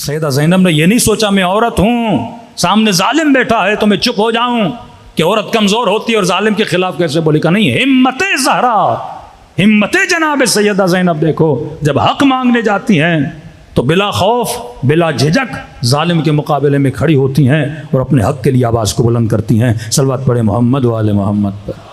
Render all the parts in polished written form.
سیدہ زینب نے یہ نہیں سوچا میں عورت ہوں، سامنے ظالم بیٹھا ہے تو میں چپ ہو جاؤں کہ عورت کمزور ہوتی ہے اور ظالم کے خلاف کیسے بولی. کہ نہیں، ہمت زہرا، ہمت جناب سیدہ زینب دیکھو، جب حق مانگنے جاتی ہیں تو بلا خوف بلا جھجک ظالم کے مقابلے میں کھڑی ہوتی ہیں اور اپنے حق کے لیے آواز کو بلند کرتی ہیں. صلوات پڑھے محمد و آل محمد پر.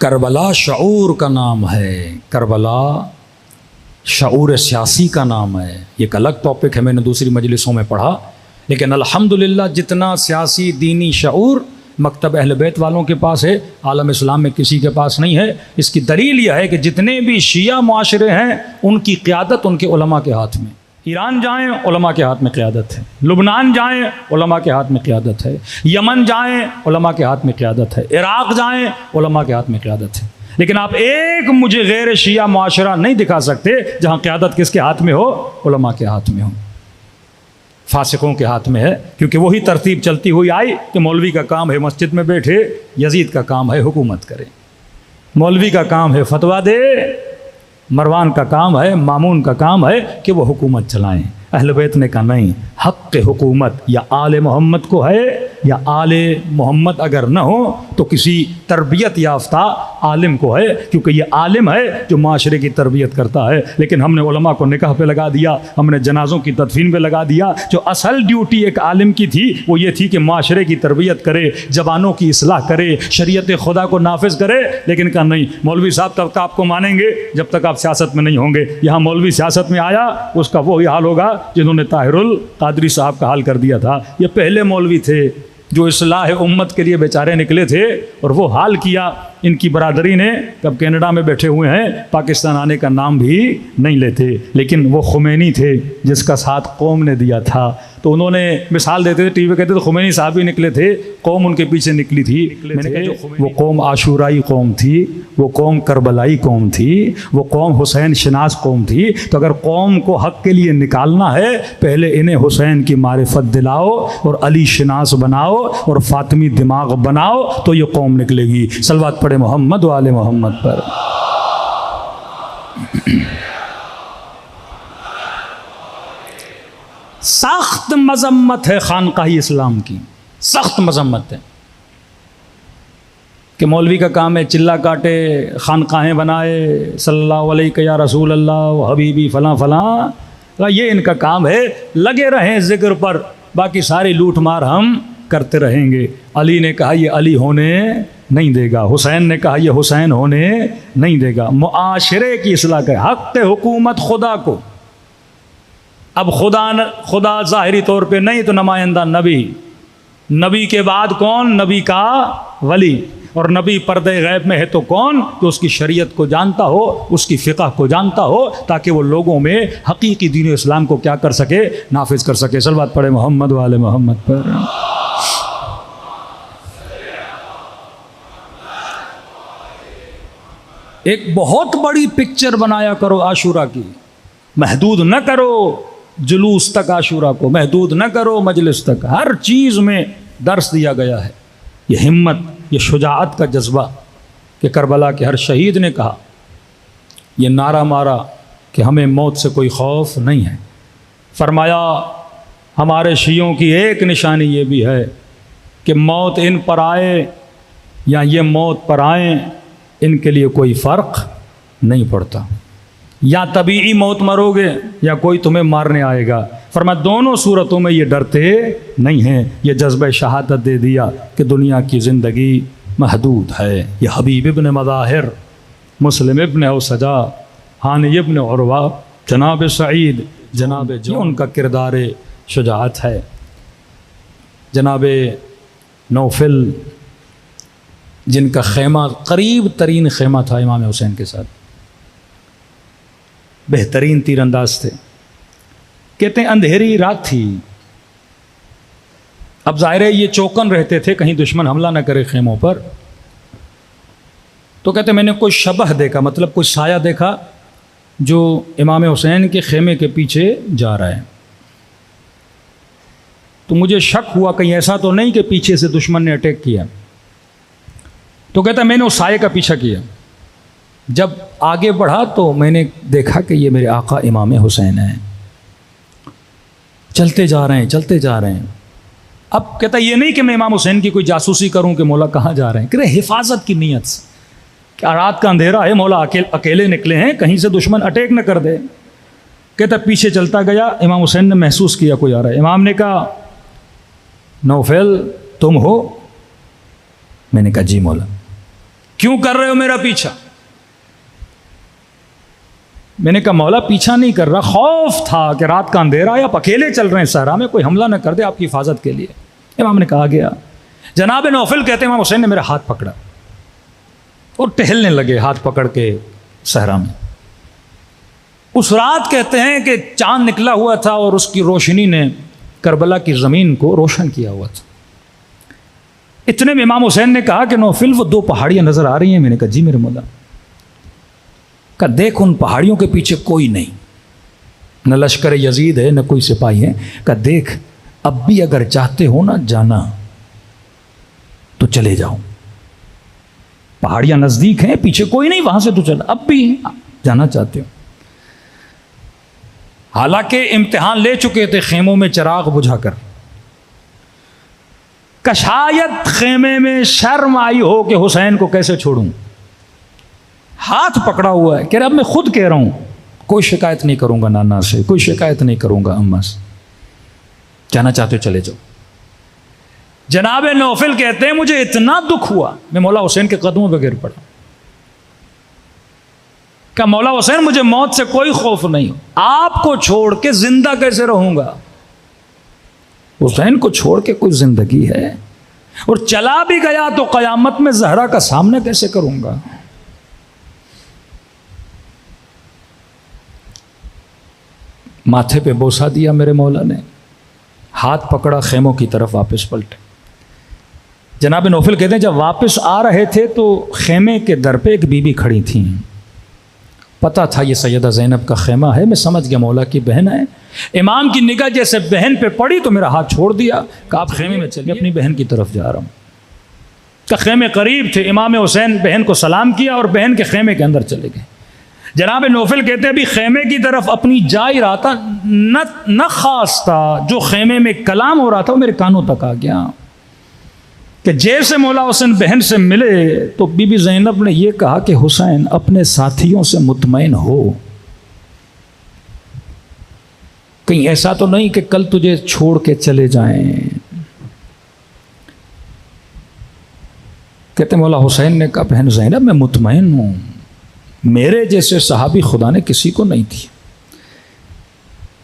کربلا شعور کا نام ہے، کربلا شعور سیاسی کا نام ہے. یہ ایک الگ ٹاپک ہے، میں نے دوسری مجلسوں میں پڑھا، لیکن الحمدللہ جتنا سیاسی دینی شعور مکتب اہل بیت والوں کے پاس ہے، عالم اسلام میں کسی کے پاس نہیں ہے. اس کی دلیل یہ ہے کہ جتنے بھی شیعہ معاشرے ہیں ان کی قیادت ان کے علماء کے ہاتھ میں. ایران جائیں علماء کے ہاتھ میں قیادت ہے، لبنان جائیں علماء کے ہاتھ میں قیادت ہے، یمن جائیں علماء کے ہاتھ میں قیادت ہے، عراق جائیں علماء کے ہاتھ میں قیادت ہے. لیکن آپ ایک مجھے غیر شیعہ معاشرہ نہیں دکھا سکتے جہاں قیادت کس کے ہاتھ میں ہو؟ علماء کے ہاتھ میں ہو، فاسقوں کے ہاتھ میں ہے. کیونکہ وہی ترتیب چلتی ہوئی آئی کہ مولوی کا کام ہے مسجد میں بیٹھے، یزید کا کام ہے حکومت کرے. مولوی کا کام ہے فتویٰ دے، مروان کا کام ہے، مامون کا کام ہے کہ وہ حکومت چلائیں. اہل بیت نے کہا نہیں، حق حکومت یا آل محمد کو ہے، یا آل محمد اگر نہ ہو تو کسی تربیت یافتہ عالم کو ہے، کیونکہ یہ عالم ہے جو معاشرے کی تربیت کرتا ہے. لیکن ہم نے علماء کو نکاح پہ لگا دیا، ہم نے جنازوں کی تدفین پہ لگا دیا. جو اصل ڈیوٹی ایک عالم کی تھی وہ یہ تھی کہ معاشرے کی تربیت کرے، زبانوں کی اصلاح کرے، شریعت خدا کو نافذ کرے. لیکن کہا نہیں، مولوی صاحب تب آپ کو مانیں گے جب تک آپ سیاست میں نہیں ہوں گے. یہاں مولوی سیاست میں آیا، اس کا وہی حال ہوگا جنہوں نے طاہر القادری صاحب کا حال کر دیا تھا. یہ پہلے مولوی تھے جو اصلاح امت کے لیے بیچارے نکلے تھے اور وہ حال کیا. ان کی برادری نے کب کینیڈا میں بیٹھے ہوئے ہیں، پاکستان آنے کا نام بھی نہیں لیتے. لیکن وہ خمینی تھے جس کا ساتھ قوم نے دیا تھا، تو انہوں نے مثال دیتے تھے ٹی وی کہتے تھے خمینی صاحب ہی نکلے تھے، قوم ان کے پیچھے نکلی تھی. میں نے کہا وہ قوم عاشورائی قوم تھی، وہ قوم کربلائی قوم تھی، وہ قوم حسین شناس قوم تھی. تو اگر قوم کو حق کے لیے نکالنا ہے، پہلے انہیں حسین کی معرفت دلاؤ اور علی شناس بناؤ اور فاطمی دماغ بناؤ تو یہ قوم نکلے گی. صلوات پڑھے محمد و آل محمد پر. سخت مذمت ہے خانقاہ اسلام کی، سخت مذمت ہے کہ مولوی کا کام ہے چلا کاٹے، خانقاہیں بنائے، صلی اللہ علیہ یا رسول اللہ حبیبی فلاں فلاں. یہ ان کا کام ہے، لگے رہیں ذکر پر، باقی ساری لوٹ مار ہم کرتے رہیں گے. علی نے کہا یہ علی ہونے نہیں دے گا، حسین نے کہا یہ حسین ہونے نہیں دے گا. معاشرے کی اصلاح کا حق حکومت خدا کو. اب خدا ظاہری طور پہ نہیں تو نمائندہ نبی، نبی کے بعد کون؟ نبی کا ولی. اور نبی پردہ غیب میں ہے تو کون؟ کہ اس کی شریعت کو جانتا ہو، اس کی فقہ کو جانتا ہو، تاکہ وہ لوگوں میں حقیقی دین اسلام کو کیا کر سکے؟ نافذ کر سکے. صلوات پڑھے محمد و آل محمد پر. ایک بہت بڑی پکچر بنایا کرو عاشورہ کی، محدود نہ کرو جلوس تک، عاشورہ کو محدود نہ کرو مجلس تک. ہر چیز میں درس دیا گیا ہے. یہ ہمت، یہ شجاعت کا جذبہ کہ کربلا کے ہر شہید نے کہا، یہ نعرہ مارا کہ ہمیں موت سے کوئی خوف نہیں ہے. فرمایا ہمارے شیعوں کی ایک نشانی یہ بھی ہے کہ موت ان پر آئے یا یہ موت پر آئیں، ان کے لیے کوئی فرق نہیں پڑتا. یا طبیعی موت مرو گے یا کوئی تمہیں مارنے آئے گا. فرمایا دونوں صورتوں میں یہ ڈرتے نہیں ہیں. یہ جذبہ شہادت دے دیا کہ دنیا کی زندگی محدود ہے. یہ حبیب ابن مظاہر، مسلم ابن اوسجا، ہانی ابن عروہ، جناب سعید، جناب جو ان کا کردار شجاعت ہے. جناب نوفل جن کا خیمہ قریب ترین خیمہ تھا امام حسین کے ساتھ، بہترین تیر انداز تھے. کہتے ہیں اندھیری رات تھی. اب ظاہر ہے یہ چوکن رہتے تھے کہیں دشمن حملہ نہ کرے خیموں پر. تو کہتے ہیں میں نے کوئی شبح دیکھا، مطلب کوئی سایہ دیکھا جو امام حسین کے خیمے کے پیچھے جا رہا ہے. تو مجھے شک ہوا کہیں ایسا تو نہیں کہ پیچھے سے دشمن نے اٹیک کیا. تو کہتا ہے میں نے اس سائے کا پیچھا کیا جب آگے بڑھا تو میں نے دیکھا کہ یہ میرے آقا امام حسین ہیں، چلتے جا رہے ہیں چلتے جا رہے ہیں۔ اب کہتا یہ نہیں کہ میں امام حسین کی کوئی جاسوسی کروں کہ مولا کہاں جا رہے ہیں، کہ حفاظت کی نیت سے، کہ رات کا اندھیرا ہے، مولا اکیلے نکلے ہیں، کہیں سے دشمن اٹیک نہ کر دے۔ کہتا پیچھے چلتا گیا، امام حسین نے محسوس کیا کوئی آ رہا ہے۔ امام نے کہا نوفل تم ہو؟ میں نے کہا جی مولا۔ کیوں کر رہے ہو میرا پیچھا؟ میں نے کہا مولا پیچھا نہیں کر رہا، خوف تھا کہ رات کا اندھیرا ہے، آپ اکیلے چل رہے ہیں صحرا میں، کوئی حملہ نہ کر دے آپ کی حفاظت کے لیے۔ امام نے کہا گیا۔ جناب نوفل کہتے ہیں امام حسین نے میرا ہاتھ پکڑا اور ٹہلنے لگے ہاتھ پکڑ کے صحرا میں۔ اس رات کہتے ہیں کہ چاند نکلا ہوا تھا اور اس کی روشنی نے کربلا کی زمین کو روشن کیا ہوا تھا۔ اتنے میں امام حسین نے کہا کہ نوفل وہ 2 پہاڑیاں نظر آ رہی ہیں؟ میں نے کہا جی میرے مولا۔ کہا دیکھ ان پہاڑیوں کے پیچھے کوئی نہیں، نہ لشکر یزید ہے نہ کوئی سپاہی ہے۔ کہا دیکھ اب بھی اگر چاہتے ہو نا جانا تو چلے جاؤ، پہاڑیاں نزدیک ہیں، پیچھے کوئی نہیں، وہاں سے تو چلا، اب بھی جانا چاہتے ہو۔ حالانکہ امتحان لے چکے تھے خیموں میں چراغ بجھا کر، کہ شاید خیمے میں شرم آئی ہو کہ حسین کو کیسے چھوڑوں۔ ہاتھ پکڑا ہوا ہے، کہہ رہا اب میں خود کہہ رہا ہوں کوئی شکایت نہیں کروں گا نانا سے، کوئی شکایت نہیں کروں گا اماں سے، جانا چاہتے ہو چلے جاؤ۔ جناب نوفل کہتے ہیں مجھے اتنا دکھ ہوا، میں مولا حسین کے قدموں پہ گر پڑا، کہ مولا حسین مجھے موت سے کوئی خوف نہیں، آپ کو چھوڑ کے زندہ کیسے رہوں گا؟ حسین کو چھوڑ کے کوئی زندگی ہے؟ اور چلا بھی گیا تو قیامت میں زہرا کا سامنا کیسے کروں گا؟ ماتھے پہ بوسہ دیا میرے مولا نے، ہاتھ پکڑا، خیموں کی طرف واپس پلٹے۔ جناب نوفل کہتے ہیں جب واپس آ رہے تھے تو خیمے کے در پہ ایک بی بی کھڑی تھیں، پتہ تھا یہ سیدہ زینب کا خیمہ ہے، میں سمجھ گیا مولا کی بہن ہے۔ امام کی نگاہ جیسے بہن پہ پڑی تو میرا ہاتھ چھوڑ دیا، کہ آپ خیمے میں چلیے، اپنی بہن کی طرف جا رہا ہوں۔ کہ خیمے قریب تھے، امام حسین بہن کو سلام کیا اور بہن کے خیمے کے اندر چلے گئے۔ جناب نوفل کہتے ہیں ابھی خیمے کی طرف اپنی جا ہی رہا تھا، نہ خواستہ جو خیمے میں کلام ہو رہا تھا وہ میرے کانوں تک آ گیا، کہ جیسے مولا حسین بہن سے ملے تو بی بی زینب نے یہ کہا کہ حسین اپنے ساتھیوں سے مطمئن ہو، کہیں ایسا تو نہیں کہ کل تجھے چھوڑ کے چلے جائیں۔ کہتے مولا حسین نے کہا بہن زینب میں مطمئن ہوں، میرے جیسے صحابی خدا نے کسی کو نہیں دی۔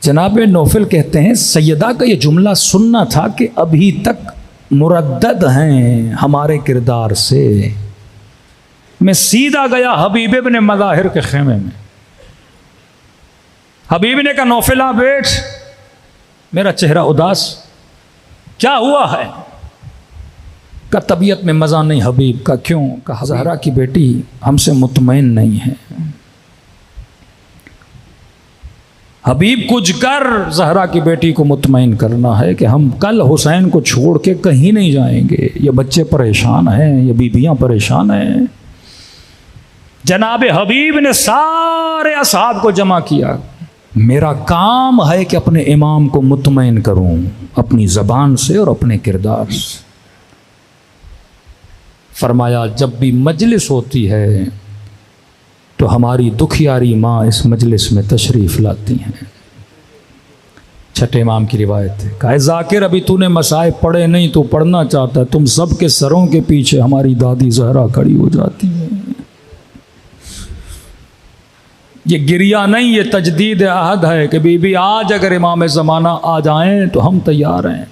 جناب نوفل کہتے ہیں سیدہ کا یہ جملہ سننا تھا کہ ابھی تک مردد ہیں ہمارے کردار سے۔ میں سیدھا گیا حبیب ابن مظاہر کے خیمے میں، حبیب نے کہا نوفلا بیٹھ، میرا چہرہ اداس، کیا ہوا ہے؟ کا طبیعت میں مزہ نہیں حبیب کا، کیوں؟ کہ زہرا کی بیٹی ہم سے مطمئن نہیں ہے، حبیب کچھ کر زہرا کی بیٹی کو مطمئن کرنا ہے کہ ہم کل حسین کو چھوڑ کے کہیں نہیں جائیں گے، یہ بچے پریشان ہیں، یہ بیویاں پریشان ہیں۔ جناب حبیب نے سارے اصحاب کو جمع کیا، میرا کام ہے کہ اپنے امام کو مطمئن کروں اپنی زبان سے اور اپنے کردار سے۔ فرمایا جب بھی مجلس ہوتی ہے تو ہماری دکھیاری ماں اس مجلس میں تشریف لاتی ہیں۔ چھٹے امام کی روایت ہے، کہا ذاکر ابھی تو نے مصائب پڑھے نہیں، تو پڑھنا چاہتا ہے، تم سب کے سروں کے پیچھے ہماری دادی زہرا کھڑی ہو جاتی ہے۔ یہ گریہ نہیں، یہ تجدید عہد ہے کہ بی بی آج اگر امام زمانہ آ جائیں تو ہم تیار ہیں۔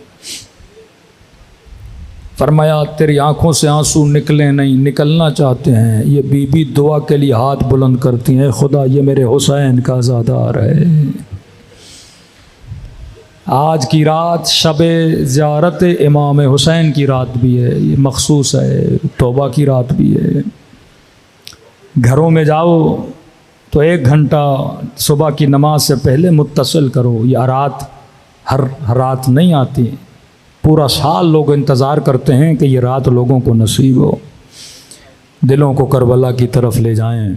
فرمایا تیری آنکھوں سے آنسو نکلے نہیں، نکلنا چاہتے ہیں، یہ بی بی دعا کے لیے ہاتھ بلند کرتی ہیں، خدا یہ میرے حسین کا زادار ہے۔ آج کی رات شب زیارت امام حسین کی رات بھی ہے، یہ مخصوص ہے، توبہ کی رات بھی ہے۔ گھروں میں جاؤ تو 1 گھنٹہ صبح کی نماز سے پہلے متصل کرو، یہ رات ہر رات نہیں آتی، پورا سال لوگ انتظار کرتے ہیں کہ یہ رات لوگوں کو نصیب ہو، دلوں کو کربلا کی طرف لے جائیں۔